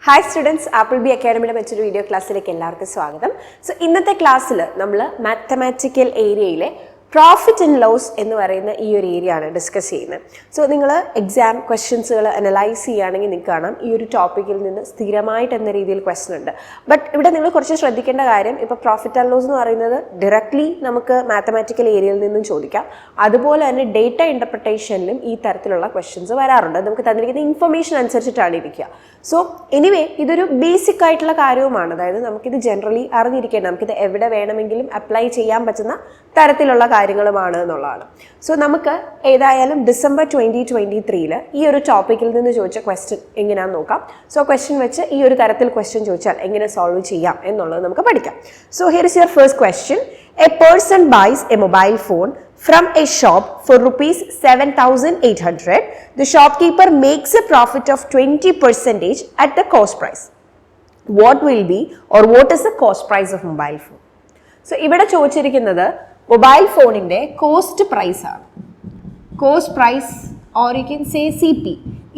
Hi students, Appleby Academy മറ്റൊരു video ക്ലാസ്സിലേക്ക് എല്ലാവർക്കും സ്വാഗതം. സോ ഇന്നത്തെ ക്ലാസ്സിൽ നമ്മൾ മാത്തമാറ്റിക്കൽ ഏരിയയിലെ പ്രോഫിറ്റ് ആൻഡ് ലോസ് എന്ന് പറയുന്ന ഈ ഒരു ഏരിയ ആണ് ഡിസ്കസ് ചെയ്യുന്നത്. സോ നിങ്ങൾ എക്സാം ക്വസ്റ്റ്യൻസുകൾ അനലൈസ് ചെയ്യുകയാണെങ്കിൽ നിങ്ങൾക്ക് കാണാം ഈ ഒരു ടോപ്പിക്കിൽ നിന്ന് സ്ഥിരമായിട്ട് എന്ന രീതിയിൽ ക്വസ്റ്റ്യൻ ഉണ്ട്. ബട്ട് ഇവിടെ നിങ്ങൾ കുറച്ച് ശ്രദ്ധിക്കേണ്ട കാര്യം, ഇപ്പോൾ പ്രോഫിറ്റ് ആൻഡ് ലോസ് എന്ന് പറയുന്നത് ഡയറക്ട്ലി നമുക്ക് മാത്തമാറ്റിക്കൽ ഏരിയയിൽ നിന്നും ചോദിക്കാം. അതുപോലെ തന്നെ ഡേറ്റ ഇൻ്റർപ്രിട്ടേഷനിലും ഈ തരത്തിലുള്ള ക്വസ്റ്റ്യൻസ് വരാറുണ്ട്. നമുക്ക് തന്നിരിക്കുന്ന ഇൻഫർമേഷൻ അനുസരിച്ചിട്ടാണ് ഇരിക്കുക. സോ എനിവേ ഇതൊരു ബേസിക് ആയിട്ടുള്ള കാര്യവുമാണ്. അതായത് നമുക്കിത് ജനറലി അറിഞ്ഞിരിക്കേണ്ട, നമുക്കിത് എവിടെ വേണമെങ്കിലും അപ്ലൈ ചെയ്യാൻ പറ്റുന്ന തരത്തിലുള്ള കാര്യങ്ങളുമാണ് എന്നുള്ളതാണ്. സോ നമുക്ക് ഏതായാലും ഡിസംബർ 2023 ഈ ഒരു ടോപ്പിക്കിൽ നിന്ന് ചോദിച്ച ക്വസ്റ്റ്യൻ എങ്ങനെയാണെന്ന് നോക്കാം. സോ ക്വസ്റ്റ്യൻ വെച്ച് ഈ ഒരു തരത്തിൽ ക്വസ്റ്റ്യൻ ചോദിച്ചാൽ എങ്ങനെ സോൾവ് ചെയ്യാം എന്നുള്ളത് നമുക്ക് പഠിക്കാം. So here is your first question. A person bias A mobile phone from a shop for rupees 7,800. The shopkeeper makes a profit of 20% at the cost price. What will be or what is the cost price of mobile phone? So ഇവിടെ ചോദിച്ചിരിക്കുന്നത് mobile ഫോണിന്റെ cost price ആണ്. Cost price or you can say CP.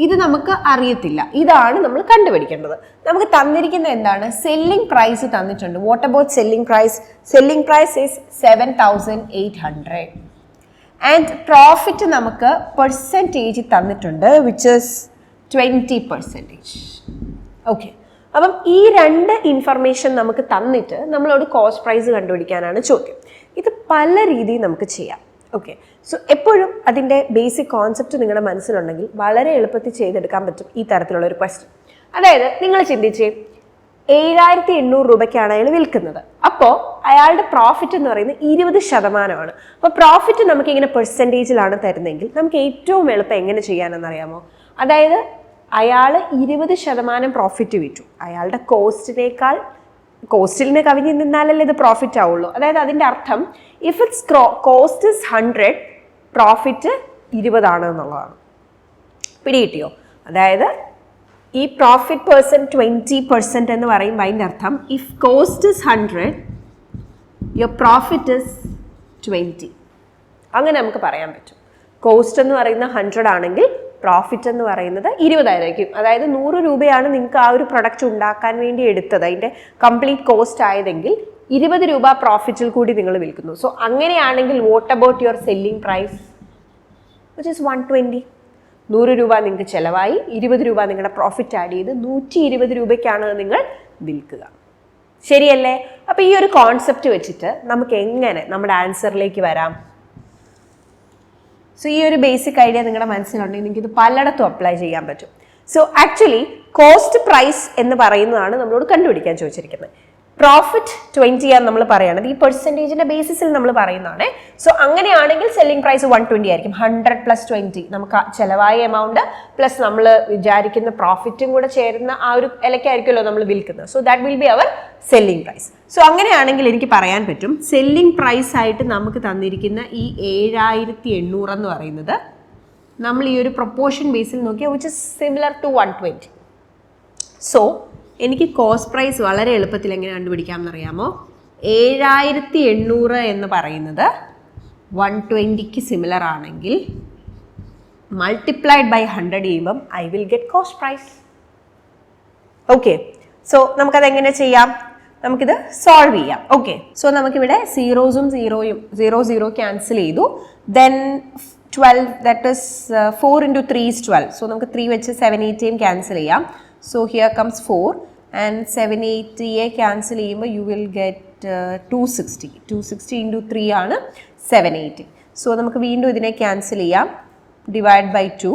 ഇത് നമുക്ക് അറിയത്തില്ല, ഇതാണ് നമ്മൾ കണ്ടുപിടിക്കേണ്ടത്. നമുക്ക് തന്നിരിക്കുന്നത് എന്താണ്? സെല്ലിംഗ് പ്രൈസ് തന്നിട്ടുണ്ട്. What about selling price? Selling price is 7,800. And profit നമുക്ക് പെർസെൻറ്റേജ് തന്നിട്ടുണ്ട്, വിച്ച് ഇസ് 20%. ഓക്കെ, അപ്പം ഈ രണ്ട് ഇൻഫർമേഷൻ നമുക്ക് തന്നിട്ട് നമ്മളോട് കോസ്റ്റ് പ്രൈസ് കണ്ടുപിടിക്കാനാണ് ചോദ്യം. ഇത് പല രീതിയിൽ നമുക്ക് ചെയ്യാം. ഓക്കെ, സോ എപ്പോഴും അതിൻ്റെ ബേസിക് കോൺസെപ്റ്റ് നിങ്ങളുടെ മനസ്സിലുണ്ടെങ്കിൽ വളരെ എളുപ്പത്തിൽ ചെയ്തെടുക്കാൻ പറ്റും ഈ തരത്തിലുള്ള ഒരു ക്വസ്റ്റ്യൻ. അതായത് നിങ്ങൾ ചിന്തിച്ചേ, 7,800 രൂപയ്ക്കാണ് അയാൾ വിൽക്കുന്നത്. അപ്പോൾ അയാളുടെ പ്രോഫിറ്റ് എന്ന് പറയുന്നത് 20%. അപ്പോൾ പ്രോഫിറ്റ് നമുക്ക് ഇങ്ങനെ പെർസെൻറ്റേജിലാണ് തരുന്നതെങ്കിൽ നമുക്ക് ഏറ്റവും എളുപ്പം എങ്ങനെ ചെയ്യാനെന്നറിയാമോ? അതായത് അയാൾ 20% പ്രോഫിറ്റ് വിറ്റു. അയാളുടെ കോസ്റ്റിനെ കവിഞ്ഞ് നിന്നാലല്ലേ ഇത് പ്രോഫിറ്റ് ആവുള്ളൂ. അതായത് അതിൻ്റെ അർത്ഥം if it's cost is 100, profit 20 എന്നുള്ളതാണ്. പിടികിട്ടിയോ? അതായത് ഈ പ്രോഫിറ്റ് പേഴ്സൻറ്റ് 20% എന്ന് പറയുമ്പോൾ അതിൻ്റെ അർത്ഥം if cost is 100, your profit is 20. അങ്ങനെ നമുക്ക് പറയാൻ പറ്റും. കോസ്റ്റ് എന്ന് പറയുന്ന 100 ആണെങ്കിൽ പ്രോഫിറ്റ് എന്ന് പറയുന്നത് 20 ആയിരിക്കും. അതായത് 100 രൂപയാണ് നിങ്ങൾക്ക് ആ ഒരു പ്രൊഡക്റ്റ് ഉണ്ടാക്കാൻ വേണ്ടി എടുത്തത്, അതിൻ്റെ കംപ്ലീറ്റ് കോസ്റ്റ് ആയതെങ്കിൽ 20 രൂപ പ്രോഫിറ്റിൽ കൂടി നിങ്ങൾ വിൽക്കുന്നു. സോ അങ്ങനെയാണെങ്കിൽ what about your selling price, which is 120. 100 രൂപ നിങ്ങൾക്ക് ചിലവായി, 20 രൂപ നിങ്ങളുടെ പ്രോഫിറ്റ് ആഡ് ചെയ്ത് 120 രൂപയ്ക്കാണ് നിങ്ങൾ വിൽക്കുക. ശരിയല്ലേ? അപ്പോൾ ഈ ഒരു കോൺസെപ്റ്റ് വെച്ചിട്ട് നമുക്ക് എങ്ങനെ നമ്മുടെ ആൻസറിലേക്ക് വരാം? സോ ഈ ഒരു ബേസിക് ഐഡിയ നിങ്ങളുടെ മനസ്സിലുണ്ടെങ്കിൽ നിങ്ങൾക്ക് ഇത് പലയിടത്തും അപ്ലൈ ചെയ്യാൻ പറ്റും. സോ ആക്ച്വലി കോസ്റ്റ് പ്രൈസ് എന്ന് പറയുന്നതാണ് നമ്മളോട് കണ്ടുപിടിക്കാൻ ചോദിച്ചിരിക്കുന്നത്. പ്രോഫിറ്റ് 20 ആണ് നമ്മൾ പറയുന്നത്, ഈ പെർസെൻറ്റേജിന്റെ ബേസിസിൽ നമ്മൾ പറയുന്നതാണ്. സോ അങ്ങനെയാണെങ്കിൽ സെല്ലിംഗ് പ്രൈസ് 120 ആയിരിക്കും. 100 + 20 നമുക്ക് ചിലവായ എമൗണ്ട് പ്ലസ് നമ്മൾ വിചാരിക്കുന്ന പ്രോഫിറ്റും കൂടെ ചേരുന്ന ആ ഒരു ഇലക്കായിരിക്കുമല്ലോ നമ്മൾ വിൽക്കുന്നത്. So that will be our selling price. So അങ്ങനെയാണെങ്കിൽ എനിക്ക് പറയാൻ പറ്റും സെല്ലിംഗ് പ്രൈസ് ആയിട്ട് നമുക്ക് തന്നിരിക്കുന്ന ഈ 7,800 എന്ന് പറയുന്നത് നമ്മൾ ഈ ഒരു പ്രൊപ്പോർഷൻ ബേസിൽ നോക്കിയാൽ which is similar to 120. So എനിക്ക് കോസ്റ്റ് പ്രൈസ് വളരെ എളുപ്പത്തിൽ എങ്ങനെ കണ്ടുപിടിക്കാം എന്നറിയാമോ? 7,800 എന്ന് പറയുന്നത് 120ക്ക് സിമിലർ ആണെങ്കിൽ മൾട്ടിപ്ലൈഡ് ബൈ 100 ചെയ്യുമ്പം I will get cost price. Okay, so നമുക്കതെങ്ങനെ ചെയ്യാം? നമുക്കിത് സോൾവ് ചെയ്യാം. ഓക്കെ, സോ നമുക്കിവിടെ സീറോസും 0 ക്യാൻസൽ ചെയ്തു. Then 12, that is 4 × 3 is 12. So നമുക്ക് 3 വെച്ച് 780 ക്യാൻസൽ ചെയ്യാം. So here comes 4 and 780 cancel ചെയ്യുമ്പോൾ you will get 260. 260 × 3 ആണ് 780. സോ നമുക്ക് വീണ്ടും ഇതിനെ ക്യാൻസൽ ചെയ്യാം. Divide by 2.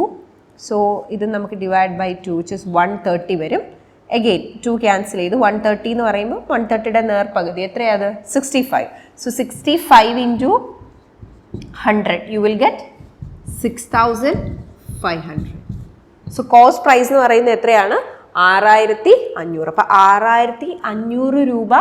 സോ ഇത് നമുക്ക് ഡിവൈഡ് ബൈ 2 which is 130 വരും. അഗെയിൻ 2 ക്യാൻസൽ ചെയ്തു. 130 എന്ന് പറയുമ്പോൾ 130യുടെ നേർപകുതി എത്രയാണ്? 65. So 65 × 100 you will get 6,500. So cost price എന്ന് പറയുന്നത് എത്രയാണ്? 6,500. അപ്പം 6,500 രൂപ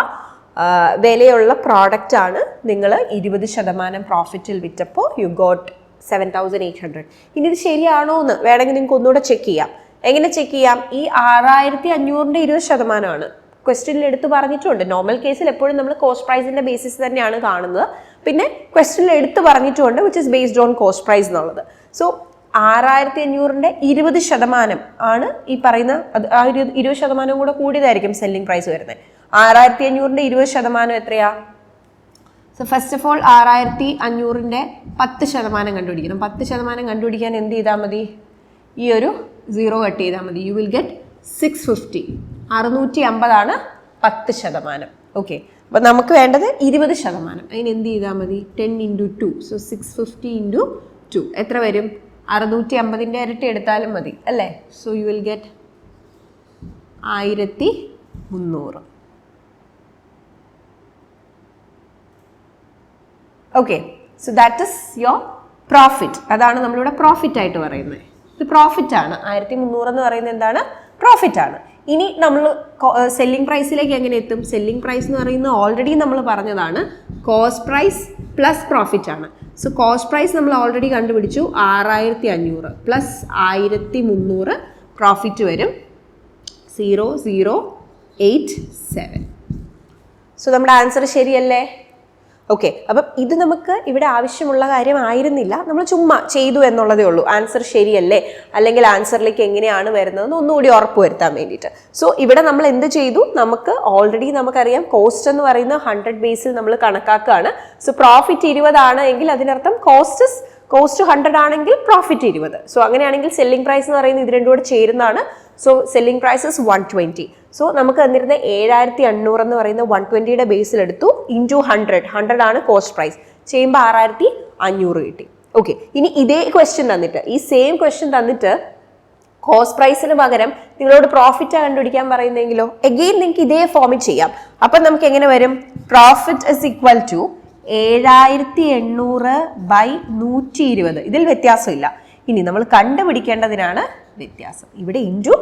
വിലയുള്ള പ്രോഡക്റ്റ് ആണ് നിങ്ങൾ 20% പ്രോഫിറ്റിൽ വിറ്റപ്പോൾ യു ഗോട്ട് 7,800. ഇനി ഇത് ശരിയാണോ എന്ന് വേണമെങ്കിൽ നിങ്ങൾക്ക് ഒന്നുകൂടെ ചെക്ക് ചെയ്യാം. എങ്ങനെ ചെക്ക് ചെയ്യാം? ഈ 6,500ന്റെ 20% ക്വസ്റ്റ്യനിൽ എടുത്ത് പറഞ്ഞിട്ടുണ്ട്. നോർമൽ കേസിൽ എപ്പോഴും നമ്മൾ കോസ്റ്റ് പ്രൈസിന്റെ ബേസിസ് തന്നെയാണ് കാണുന്നത്. പിന്നെ ക്വസ്റ്റ്യനിൽ എടുത്ത് പറഞ്ഞിട്ടുണ്ട് which is based on cost price എന്നുള്ളത്. സോ 6500-ന്റെ 20% ആണ് ഈ പറയുന്ന ആ ഒരു 20% കൂടെ കൂടിയതായിരിക്കും സെല്ലിംഗ് പ്രൈസ് വരുന്നത്. 6500-ന്റെ 20% എത്രയാ? സോ ഫസ്റ്റ് ഓഫ് ഓൾ 6500-ന്റെ 10% കണ്ടുപിടിക്കണം. 10% കണ്ടുപിടിക്കാൻ എന്ത് ചെയ്താൽ മതി? ഈ ഒരു 0 കട്ട് ചെയ്താൽ മതി. You will get 650. 650 ആണ് 10%. ഓക്കെ, അപ്പം നമുക്ക് വേണ്ടത് 20%. അതിന് എന്ത് ചെയ്താൽ മതി? 10 × 2. സോ 650 × 2 എത്ര വരും? 650-ന്റെ ഇരട്ടി എടുത്താലും മതി അല്ലേ? So you will get 1300. Okay, so that is your profit. അതാണ് നമ്മളിവിടെ പ്രോഫിറ്റ് ആയിട്ട് പറയുന്നത്. ഇത് പ്രോഫിറ്റ് ആണ്. 1300 എന്ന് പറയുന്നത് എന്താണ്? പ്രോഫിറ്റ് ആണ്. ഇനി നമ്മൾ സെല്ലിംഗ് പ്രൈസിലേക്ക് എങ്ങനെ എത്തും? സെല്ലിംഗ് പ്രൈസ് എന്ന് പറയുന്നത് ഓൾറെഡി നമ്മൾ പറഞ്ഞതാണ്, കോസ്റ്റ് പ്രൈസ് പ്ലസ് പ്രോഫിറ്റ് ആണ്. സോ കോസ്റ്റ് പ്രൈസ് നമ്മൾ ഓൾറെഡി കണ്ടുപിടിച്ചു. 6500 പ്ലസ് 1300 പ്രോഫിറ്റ് വരും 0087. സോ നമ്മുടെ ആൻസർ ശരിയല്ലേ? ഓക്കെ, അപ്പം ഇത് നമുക്ക് ഇവിടെ ആവശ്യമുള്ള കാര്യമായിരുന്നില്ല, നമ്മൾ ചുമ്മാ ചെയ്തു എന്നുള്ളതേ ഉള്ളൂ. ആൻസർ ശരിയല്ലേ, അല്ലെങ്കിൽ ആൻസറിലേക്ക് എങ്ങനെയാണ് വരുന്നതെന്ന് ഒന്നുകൂടി ഉറപ്പ് വരുത്താൻ വേണ്ടിയിട്ട്. സോ ഇവിടെ നമ്മൾ എന്ത് ചെയ്തു? നമുക്ക് ഓൾറെഡി നമുക്കറിയാം കോസ്റ്റ് എന്ന് പറയുന്ന 100 ബേസിൽ നമ്മൾ കണക്കാക്കുകയാണ്. സോ പ്രോഫിറ്റ് 20 ആണ് എങ്കിൽ അതിനർത്ഥം കോസ്റ്റ് 100 ആണെങ്കിൽ പ്രോഫിറ്റ് 20. സോ അങ്ങനെയാണെങ്കിൽ സെല്ലിംഗ് പ്രൈസ് എന്ന് പറയുന്നത് ഇത് രണ്ടും കൂടെ ചേരുന്നതാണ്. So selling price is 120. So നമുക്ക് തന്നിരുന്ന 7500 എന്ന് പറയുന്ന 120-യുടെ ബേസിൽ എടുത്തു ഇൻറ്റു 100 ആണ് കോസ്റ്റ് പ്രൈസ് ചെയ്യുമ്പോൾ 6500 കിട്ടി. ഓക്കെ, ഇനി ഇതേ ക്വസ്റ്റ്യൻ തന്നിട്ട്, ഈ സെയിം ക്വസ്റ്റ്യൻ തന്നിട്ട് കോസ്റ്റ് പ്രൈസിന് പകരം നിങ്ങളോട് പ്രോഫിറ്റ് കണ്ടുപിടിക്കാൻ പറയുന്നെങ്കിലോ എഗെയിൻ നിങ്ങൾക്ക് ഇതേ ഫോമിൽ ചെയ്യാം. അപ്പം നമുക്ക് എങ്ങനെ വരും? Profit is equal to 7800/120. ഇതിൽ വ്യത്യാസമില്ല. ഇനി നമ്മൾ കണ്ടുപിടിക്കേണ്ടതിനാണ് വ്യത്യാസം. ഇവിടെ ഇൻറ്റു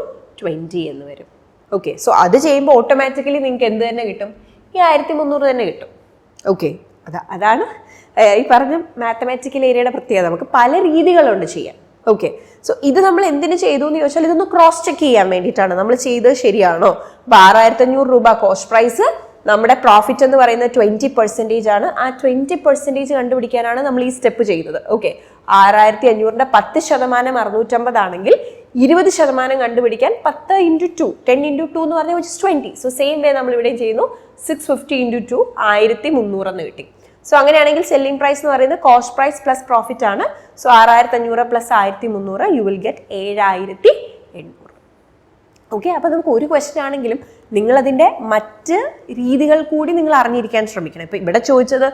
20 എന്ന് വരും. ഓക്കെ, സോ അത് ചെയ്യുമ്പോൾ ഓട്ടോമാറ്റിക്കലി നിങ്ങൾക്ക് എന്ത് തന്നെ കിട്ടും? ഈ 1300 തന്നെ കിട്ടും. ഓക്കെ, അതാണ് ഈ പറഞ്ഞ മാത്തമാറ്റിക്കൽ ഏരിയയുടെ പ്രത്യേകത. നമുക്ക് പല രീതികളുണ്ട് ചെയ്യാൻ. ഓക്കെ, സോ ഇത് നമ്മൾ എന്തിനു ചെയ്തു എന്ന് ചോദിച്ചാൽ ഇതൊന്ന് ക്രോസ് ചെക്ക് ചെയ്യാൻ വേണ്ടിയിട്ടാണ്. നമ്മൾ ചെയ്തത് ശരിയാണോ? അപ്പോൾ 6500 രൂപ കോസ്റ്റ് പ്രൈസ്, നമ്മുടെ പ്രോഫിറ്റ് എന്ന് പറയുന്നത് 20% ആണ്. ആ 20% കണ്ടുപിടിക്കാനാണ് നമ്മൾ ഈ സ്റ്റെപ്പ് ചെയ്തത്. ഓക്കെ, 6500-ന്റെ 10% 650 ആണെങ്കിൽ 20% കണ്ടുപിടിക്കാൻ 10 × 2 10 × 2 എന്ന് പറഞ്ഞാൽ which is 20. So same way നമ്മൾ ഇവിടെയും ചെയ്യുന്നു. 650 × 2 1300 എന്ന് കിട്ടി. സോ അങ്ങനെയാണെങ്കിൽ സെല്ലിംഗ് പ്രൈസ് എന്ന് പറയുന്നത് കോസ്റ്റ് പ്രൈസ് പ്ലസ് പ്രോഫിറ്റ് ആണ്. So 6500 plus 1300 you will get 7800. Okay, അപ്പോൾ നമുക്ക് ഒരു ക്വസ്റ്റ്യൻ ആണെങ്കിലും നിങ്ങളതിൻ്റെ മറ്റ് രീതികൾ കൂടി നിങ്ങൾ അറിഞ്ഞിരിക്കാൻ ശ്രമിക്കണം. ഇപ്പോൾ ഇവിടെ ചോദിച്ചത്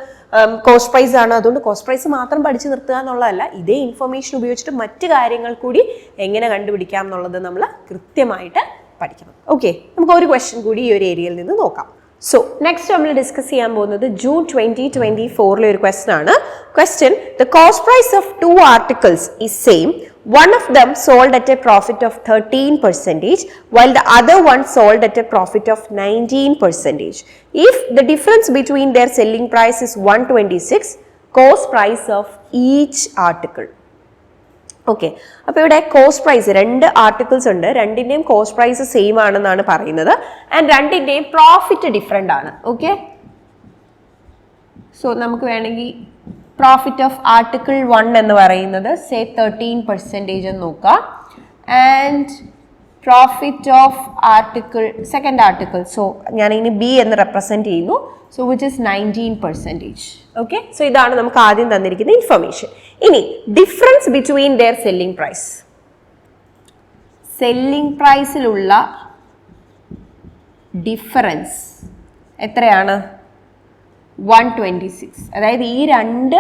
കോസ്റ്റ് പ്രൈസ് ആണ്, അതുകൊണ്ട് കോസ്റ്റ് പ്രൈസ് മാത്രം പഠിച്ചു നിർത്തുക എന്നുള്ളതല്ല, ഇതേ ഇൻഫർമേഷൻ ഉപയോഗിച്ചിട്ട് മറ്റ് കാര്യങ്ങൾ കൂടി എങ്ങനെ കണ്ടുപിടിക്കാം എന്നുള്ളത് നമ്മൾ കൃത്യമായിട്ട് പഠിക്കണം. ഓക്കെ, നമുക്ക് ഒരു ക്വസ്റ്റ്യൻ കൂടി ഈ ഒരു ഏരിയയിൽ നിന്ന് നോക്കാം. സോ നെക്സ്റ്റ് നമ്മൾ ഡിസ്കസ് ചെയ്യാൻ പോകുന്നത് ജൂൺ 2024 ഒരു ക്വസ്റ്റ്യൻ ആണ്. Question: the cost price of 2 articles is same. One of them sold at a profit of 13%, while the other one sold at a profit of 19%. If the difference between their selling price is 126, cost price of each article. Okay, അപ്പോൾ ഇവിടെ cost price 2 articles ഉണ്ട്, രണ്ടിൻ്റെയും cost price same ആണെന്നാണ് പറയുന്നത്. And രണ്ടിൻ്റെയും profit different ആണ്. Okay, so നമുക്ക് വേണമെങ്കിൽ പ്രോഫിറ്റ് ഓഫ് ആർട്ടിക്കിൾ 1 എന്ന് പറയുന്നത് സേ 13% എന്ന് നോക്കാം. And profit of article second article, so ഞാൻ ഇനി ബി എന്ന് റെപ്രസെൻറ്റ് ചെയ്യുന്നു. So which is 19%. Okay, so ഇതാണ് നമുക്ക് ആദ്യം തന്നിരിക്കുന്ന ഇൻഫർമേഷൻ. ഇനി difference between their selling price. Selling പ്രൈസിലുള്ള ഡിഫറൻസ് എത്രയാണ്? 126. അതായത് ഈ 2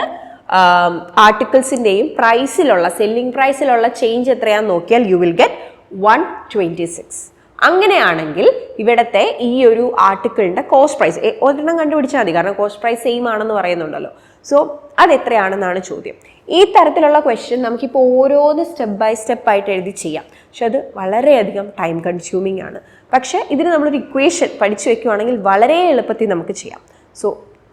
ആർട്ടിക്കിൾസിൻ്റെയും പ്രൈസിലുള്ള സെല്ലിംഗ് പ്രൈസിലുള്ള ചേഞ്ച് എത്രയാണെന്ന് നോക്കിയാൽ യു വിൽ ഗെറ്റ് 126. അങ്ങനെയാണെങ്കിൽ ഇവിടുത്തെ ഈ ഒരു ആർട്ടിക്കിളിൻ്റെ കോസ്റ്റ് പ്രൈസ് ഒരെണ്ണം കണ്ടുപിടിച്ചാൽ മതി, കാരണം കോസ്റ്റ് പ്രൈസ് സെയിം ആണെന്ന് പറയുന്നുണ്ടല്ലോ. സോ അതെത്രയാണെന്നാണ് ചോദ്യം. ഈ തരത്തിലുള്ള ക്വസ്റ്റ്യൻ നമുക്കിപ്പോൾ ഓരോന്ന് സ്റ്റെപ്പ് ബൈ സ്റ്റെപ്പ് ആയിട്ട് എഴുതി ചെയ്യാം, പക്ഷെ അത് വളരെയധികം ടൈം കൺസ്യൂമിംഗ് ആണ്. പക്ഷേ ഇതിന് നമ്മളൊരു ഇക്വേഷൻ പഠിച്ചു വെക്കുകയാണെങ്കിൽ വളരെ എളുപ്പത്തിൽ നമുക്ക് ചെയ്യാം. സോ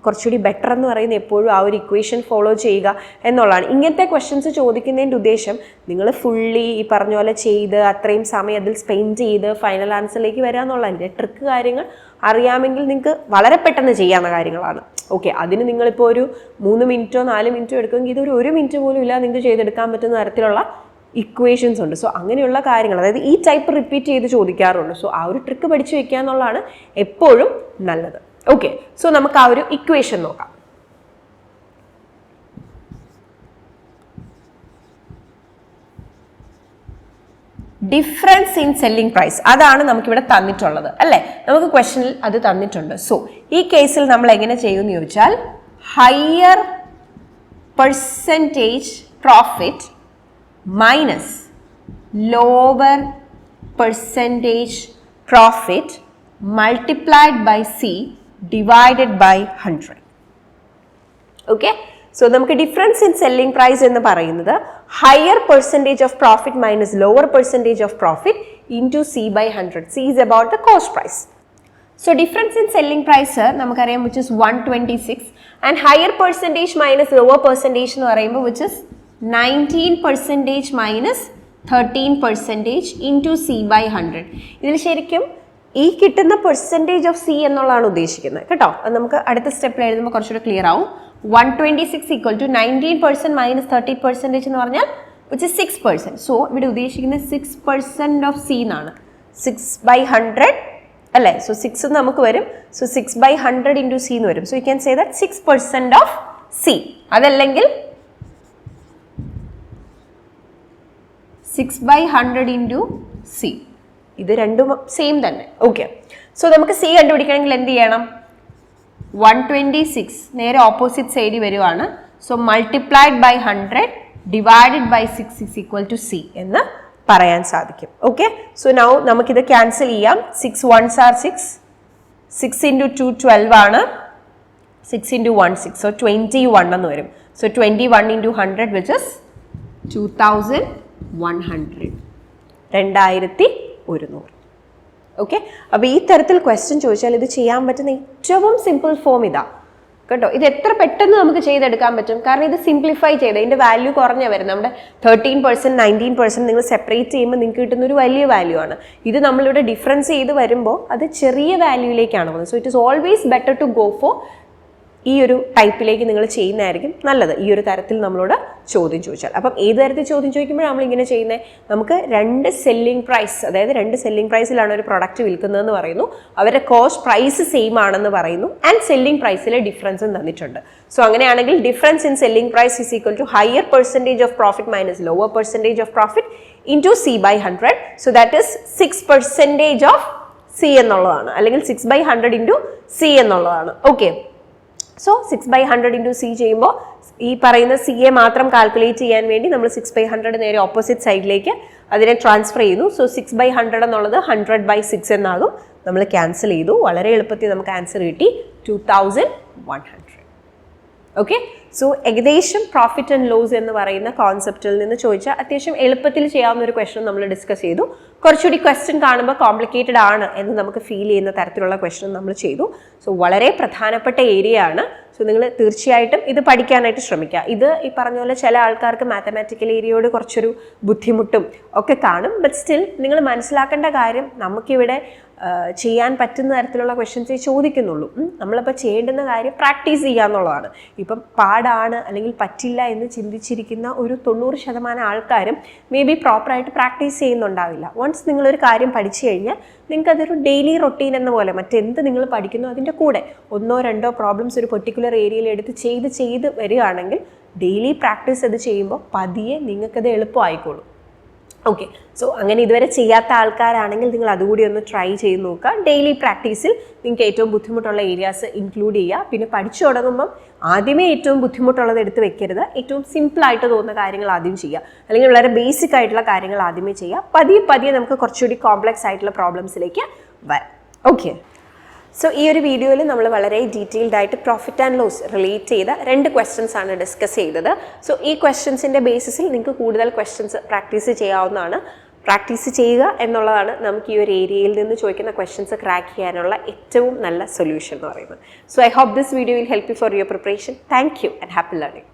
കുറച്ചുകൂടി ബെറ്റർ എന്ന് പറയുന്നത് എപ്പോഴും ആ ഒരു ഇക്വേഷൻ ഫോളോ ചെയ്യുക എന്നുള്ളതാണ്. ഇങ്ങനത്തെ ക്വസ്റ്റ്യൻസ് ചോദിക്കുന്നതിൻ്റെ ഉദ്ദേശം നിങ്ങൾ ഫുള്ളി ഈ പറഞ്ഞ പോലെ ചെയ്ത് അത്രയും സമയം അതിൽ സ്പെൻഡ് ചെയ്ത് ഫൈനൽ ആൻസറിലേക്ക് വരിക എന്നുള്ളതിൻ്റെ ട്രിക്ക് കാര്യങ്ങൾ അറിയാമെങ്കിൽ നിങ്ങൾക്ക് വളരെ പെട്ടെന്ന് ചെയ്യാവുന്ന കാര്യങ്ങളാണ്. ഓക്കെ, അതിന് നിങ്ങളിപ്പോൾ ഒരു 3 മിനിറ്റോ 4 മിനിറ്റോ എടുക്കുമെങ്കിൽ ഇതൊരു 1 മിനിറ്റ് പോലും ഇല്ല നിങ്ങൾക്ക് ചെയ്തെടുക്കാൻ പറ്റുന്ന തരത്തിലുള്ള ഇക്വേഷൻസ് ഉണ്ട്. സോ അങ്ങനെയുള്ള കാര്യങ്ങൾ, അതായത് ഈ ടൈപ്പ് റിപ്പീറ്റ് ചെയ്ത് ചോദിക്കാറുണ്ട്. സോ ആ ഒരു ട്രിക്ക് പഠിച്ചു വെക്കുക എന്നുള്ളതാണ് എപ്പോഴും നല്ലത്. ഓക്കെ, സോ നമുക്ക് ആ ഒരു ഇക്വേഷൻ നോക്കാം. ഡിഫറൻസ് ഇൻ സെല്ലിംഗ് പ്രൈസ്, അതാണ് നമുക്കിവിടെ തന്നിട്ടുള്ളത് അല്ലേ, നമുക്ക് ക്വസ്റ്റനിൽ അത് തന്നിട്ടുണ്ട്. സോ ഈ കേസിൽ നമ്മൾ എങ്ങനെ ചെയ്യുമെന്ന് ചോദിച്ചാൽ, higher percentage profit minus lower percentage profit multiplied by C divided by 100. Okay, so നമുക്ക് ഡിഫറൻസ് ഇൻ സെല്ലിംഗ് പ്രൈസ് എന്ന് പറയുന്നത് higher percentage of profit minus lower percentage of profit into C by 100. C is about the cost price. So difference in selling price നമുക്കറിയാം which is 126, and higher percentage minus lower percentage എന്ന് പറയുമ്പോൾ which is 19% minus 13% into C by 100. ഇതിൽ ശരിക്കും ഈ കിട്ടുന്ന percentage of C എന്നുള്ളതാണ് ഉദ്ദേശിക്കുന്നത് കേട്ടോ. അത് നമുക്ക് അടുത്ത സ്റ്റെപ്പിൽ എഴുതുമ്പോൾ കുറച്ചുകൂടെ ക്ലിയർ ആവും. 126 ഈക്വൽ ടു 19% മൈനസ് 30% എന്ന് പറഞ്ഞാൽ വിച്ച് ഇസ് 6%. സോ ഇവിടെ ഉദ്ദേശിക്കുന്നത് 6% ഓഫ് സി എന്നാണ്. 6/100 അല്ലേ, സോ 6 നമുക്ക് വരും. സോ 6/100 ഇൻറ്റു സി എന്ന് വരും. So you can say that 6% of C, അതല്ലെങ്കിൽ 6/100 ഇൻറ്റു സി, ഇത് രണ്ടും സെയിം തന്നെ. ഓക്കെ, സോ നമുക്ക് സി കണ്ടുപിടിക്കണമെങ്കിൽ എന്ത് ചെയ്യണം? 126 നേരെ ഓപ്പോസിറ്റ് സൈഡിൽ വരുവാണ്. So multiplied by 100 divided by 6 is equal to C എന്ന് പറയാൻ സാധിക്കും. ഓക്കെ, സോ നൗ നമുക്കിത് ക്യാൻസൽ ചെയ്യാം. 6 ones are 6, 6 ഇൻറ്റു 2 12 ആണ്, 6 ഇൻറ്റു 1 6, സോ 21 എന്ന് വരും. So 21 into 100 which is 2100, 2100. Okay, അപ്പോൾ ഈ തരത്തിൽ ക്വസ്റ്റ്യൻ ചോദിച്ചാൽ ഇത് ചെയ്യാൻ പറ്റുന്ന ഏറ്റവും സിമ്പിൾ ഫോം ഇതാ കേട്ടോ. ഇത് എത്ര പെട്ടെന്ന് നമുക്ക് ചെയ്തെടുക്കാൻ പറ്റും, കാരണം ഇത് സിംപ്ലിഫൈ ചെയ്ത് ഇതിൻ്റെ വാല്യൂ കുറഞ്ഞ വരും. നമ്മുടെ 13% 19% നിങ്ങൾ സെപ്പറേറ്റ് ചെയ്യുമ്പോൾ നിങ്ങൾക്ക് കിട്ടുന്ന ഒരു വലിയ വാല്യൂ ആണ്. ഇത് നമ്മളിവിടെ ഡിഫറൻസ് ചെയ്ത് വരുമ്പോൾ അത് ചെറിയ വാല്യൂയിലേക്കാണ് പോകുന്നത്. So it is always better to go for ഈ ഒരു ടൈപ്പിലേക്ക് നിങ്ങൾ ചെയ്യുന്നതായിരിക്കും നല്ലത്, ഈ ഒരു തരത്തിൽ നമ്മളോട് ചോദ്യം ചോദിച്ചാൽ. അപ്പം ഏത് തരത്തിൽ ചോദ്യം ചോദിക്കുമ്പോഴാണ് നമ്മൾ ഇങ്ങനെ ചെയ്യുന്നത്? നമുക്ക് 2 സെല്ലിംഗ് പ്രൈസ്, അതായത് 2 സെല്ലിംഗ് പ്രൈസിലാണ് ഒരു പ്രൊഡക്റ്റ് വിൽക്കുന്നതെന്ന് പറയുന്നു, അവരുടെ കോസ്റ്റ് പ്രൈസ് സെയിം ആണെന്ന് പറയുന്നു, ആൻഡ് സെല്ലിംഗ് പ്രൈസിലെ ഡിഫറൻസും തന്നിട്ടുണ്ട്. സോ അങ്ങനെയാണെങ്കിൽ difference in selling price is equal to higher percentage of profit minus lower percentage of profit into C by 100. So that is 6% of C എന്നുള്ളതാണ്, അല്ലെങ്കിൽ 6/100 into C എന്നുള്ളതാണ്. Okay, so 6/100 into C ചെയ്യുമ്പോൾ ഈ പറയുന്ന C A മാത്രം calculate ചെയ്യാൻ വേണ്ടി നമ്മൾ 6/100 നേരെ ഓപ്പോസിറ്റ് സൈഡിലേക്ക് അതിനെ ട്രാൻസ്ഫർ ചെയ്യുന്നു. സോ 6/100 എന്നുള്ളത് 100/6 എന്നാകും. നമ്മൾ ക്യാൻസൽ ചെയ്തു, വളരെ എളുപ്പത്തിൽ നമുക്ക് ആൻസർ കിട്ടി 2100. ഓക്കെ, സോ ഏകദേശം പ്രോഫിറ്റ് ആൻഡ് ലോസ് എന്ന് പറയുന്ന കോൺസെപ്റ്റിൽ നിന്ന് ചോദിച്ചാൽ അത്യാവശ്യം എളുപ്പത്തിൽ ചെയ്യാവുന്ന ഒരു ക്വസ്റ്റൻ നമ്മൾ ഡിസ്കസ് ചെയ്തു. കുറച്ചുകൂടി ക്വസ്റ്റ്യൻ കാണുമ്പോൾ കോംപ്ലിക്കേറ്റഡ് ആണ് എന്ന് നമുക്ക് ഫീൽ ചെയ്യുന്ന തരത്തിലുള്ള ക്വസ്റ്റൻ നമ്മൾ ചെയ്തു. സോ വളരെ പ്രധാനപ്പെട്ട ഏരിയ ആണ്. സോ നിങ്ങൾ തീർച്ചയായിട്ടും ഇത് പഠിക്കാനായിട്ട് ശ്രമിക്കുക. ഇത് ഈ പറഞ്ഞ പോലെ ചില ആൾക്കാർക്ക് മാത്തമാറ്റിക്കൽ ഏരിയയോട് കുറച്ചൊരു ബുദ്ധിമുട്ടും ഒക്കെ കാണും. ബട്ട് സ്റ്റിൽ നിങ്ങൾ മനസ്സിലാക്കേണ്ട കാര്യം, നമുക്കിവിടെ ചെയ്യാൻ പറ്റുന്ന തരത്തിലുള്ള ക്വസ്റ്റ്യൻസേ ചോദിക്കുന്നുള്ളൂ. നമ്മളിപ്പോൾ ചെയ്യേണ്ടുന്ന കാര്യം പ്രാക്ടീസ് ചെയ്യുക എന്നുള്ളതാണ്. ഇപ്പം പാടാണ് അല്ലെങ്കിൽ പറ്റില്ല എന്ന് ചിന്തിച്ചിരിക്കുന്ന ഒരു 90% ആൾക്കാരും മേ ബി പ്രോപ്പറായിട്ട് പ്രാക്ടീസ് ചെയ്യുന്നുണ്ടാവില്ല. വൺസ് നിങ്ങളൊരു കാര്യം പഠിച്ചു കഴിഞ്ഞാൽ നിങ്ങൾക്ക് അതൊരു ഡെയിലി റൊട്ടീൻ എന്ന പോലെ മറ്റെന്ത് നിങ്ങൾ പഠിക്കുന്നു അതിൻ്റെ കൂടെ 1-2 പ്രോബ്ലംസ് ഒരു പെർട്ടിക്കുലർ ഏരിയയിൽ എടുത്ത് ചെയ്ത് വരികയാണെങ്കിൽ ഡെയിലി പ്രാക്ടീസ് അത് ചെയ്യുമ്പോൾ പതിയെ നിങ്ങൾക്കത് എളുപ്പമായിക്കോളും. ഓക്കെ, സോ അങ്ങനെ ഇതുവരെ ചെയ്യാത്ത ആൾക്കാരാണെങ്കിൽ നിങ്ങൾ അതുകൂടി ഒന്ന് ട്രൈ ചെയ്ത് നോക്കുക. ഡെയിലി പ്രാക്ടീസിൽ നിങ്ങൾക്ക് ഏറ്റവും ബുദ്ധിമുട്ടുള്ള ഏരിയാസ് ഇൻക്ലൂഡ് ചെയ്യുക. പിന്നെ പഠിച്ചു തുടങ്ങുമ്പം ആദ്യമേ ഏറ്റവും ബുദ്ധിമുട്ടുള്ളത് എടുത്ത് വെക്കരുത്. ഏറ്റവും സിമ്പിളായിട്ട് തോന്നുന്ന കാര്യങ്ങൾ ആദ്യം ചെയ്യുക, അല്ലെങ്കിൽ വളരെ ബേസിക് ആയിട്ടുള്ള കാര്യങ്ങൾ ആദ്യമേ ചെയ്യുക. പതിയെ നമുക്ക് കുറച്ചുകൂടി കോംപ്ലക്സ് ആയിട്ടുള്ള പ്രോബ്ലംസിലേക്ക് വരാം. ഓക്കെ, സോ ഈ ഒരു വീഡിയോയിൽ നമ്മൾ വളരെ ഡീറ്റെയിൽഡ് ആയിട്ട് പ്രോഫിറ്റ് ആൻഡ് ലോസ് റിലേറ്റ് ചെയ്ത 2 ക്വസ്റ്റ്യൻസ് ആണ് ഡിസ്കസ് ചെയ്തത്. സോ ഈ ക്വസ്റ്റ്യൻസിൻ്റെ ബേസിസിൽ നിങ്ങൾക്ക് കൂടുതൽ ക്വസ്റ്റ്യൻസ് പ്രാക്ടീസ് ചെയ്യാവുന്നതാണ്. പ്രാക്ടീസ് ചെയ്യുക എന്നുള്ളതാണ് നമുക്ക് ഈ ഒരു ഏരിയയിൽ നിന്ന് ചോദിക്കുന്ന ക്വസ്റ്റ്യൻസ് ക്രാക്ക് ചെയ്യാനുള്ള ഏറ്റവും നല്ല സൊല്യൂഷൻ എന്ന് പറയുന്നത്. So I hope this video will help you for your preparation. Thank you and happy learning.